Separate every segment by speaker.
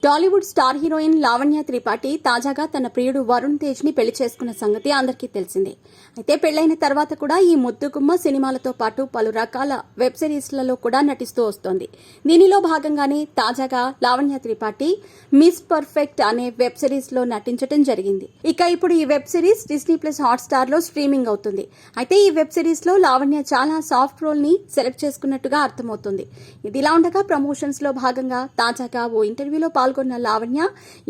Speaker 1: Tollywood star heroine Lavanya Tripathi తాజాగా తన ప్రియుడు వరుణ్ తేజ్ ని పెళ్లి చేసుకున్న సంగతి అందరికీ తెలిసిందే. అయితే పెళ్లైన తర్వాత కూడా ఈ ముద్దుగుమ్మ సినిమాలతో పాటు పలు రకాల వెబ్ సిరీస్లలో కూడా నటిస్తూ వస్తోంది. దీనిలో భాగంగానే తాజాగా లావణ్య త్రిపాఠి మిస్ పర్ఫెక్ట్ అనే వెబ్ సిరీస్ లో నటించడం జరిగింది. ఇక ఇప్పుడు ఈ web series Disney plus hot star లో స్ట్రీమింగ్ అవుతుంది. అయితే ఈ వెబ్ సిరీస్ లో లావణ్య చాలా సాఫ్ట్ రోల్ ని సెలెక్ట్ చేసుకున్నట్టుగా అర్థమవుతుంది. ఇదిలా ఉండగా ప్రమోషన్స్ లో భాగంగా తాజాగా ఓ ఇంటర్వ్యూలో పాల్గొన్న లావణ్య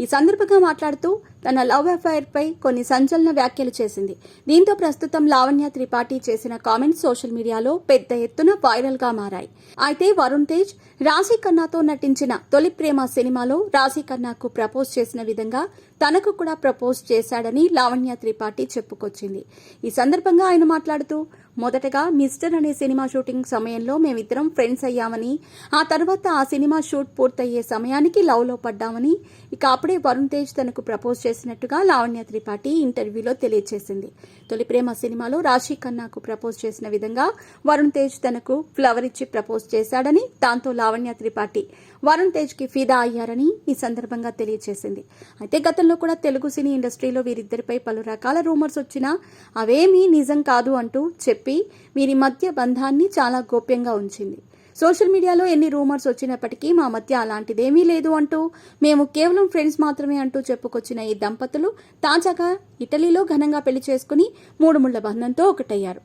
Speaker 1: ఈ సందర్భంగా మాట్లాడుతూ తన లవ్ అఫైర్ పై కొన్ని సంచలన వ్యాఖ్యలు చేసింది. దీంతో ప్రస్తుతం లావణ్య త్రిపాఠి చేసిన కామెంట్స్ సోషల్ మీడియాలో పెద్ద ఎత్తున వైరల్ గా మారాయి. అయితే వరుణ్ తేజ్ రాశి ఖన్నాతో నటించిన తొలి ప్రేమ సినిమాలో రాశి ఖన్నాకు ప్రపోజ్ చేసిన విధంగా తనకు కూడా ప్రపోజ్ చేశాడని లావణ్య త్రిపాఠి చెప్పుకొచ్చింది. ఈ సందర్భంగా ఆయన మాట్లాడుతూ, మొదటగా మిస్టర్ అనే సినిమా షూటింగ్ సమయంలో మేమిద్దరం ఫ్రెండ్స్ అయ్యామని, ఆ తర్వాత ఆ సినిమా షూట్ పూర్తయ్యే సమయానికి లవ్ లో పడ్డామని, ఇక అప్పుడే వరుణ్ తేజ్ తనకు ప్రపోజ్ చేసినట్టుగా లావణ్య త్రిపాఠి ఇంటర్వ్యూలో తెలియజేసింది. తొలి ప్రేమ సినిమాలో రాశి ఖన్నాకు ప్రపోజ్ చేసిన విధంగా వరుణ్ తేజ్ తనకు ఫ్లవర్ ఇచ్చి ప్రపోజ్ చేశాడని, దాంతో లావణ్య త్రిపాఠి వరుణ్ తేజ్ కి ఫిదా అయ్యారని ఈ సందర్భంగా తెలియజేసింది. అయితే గతంలో కూడా తెలుగు సినీ ఇండస్ట్రీలో వీరిద్దరిపై పలు రకాల రూమర్స్ వచ్చినా అవేమీ నిజం కాదు అంటూ చెప్పి వీరి మధ్య బంధాన్ని చాలా గోప్యంగా ఉంచింది. సోషల్ మీడియాలో ఎన్ని రూమర్స్ వచ్చినప్పటికీ మా మధ్య అలాంటిదేమీ లేదు అంటూ, మేము కేవలం ఫ్రెండ్స్ మాత్రమే అంటూ చెప్పుకొచ్చిన ఈ దంపతులు తాజాగా ఇటలీలో ఘనంగా పెళ్లి చేసుకుని 3 ముళ్ల బంధంతో ఒకటయ్యారు.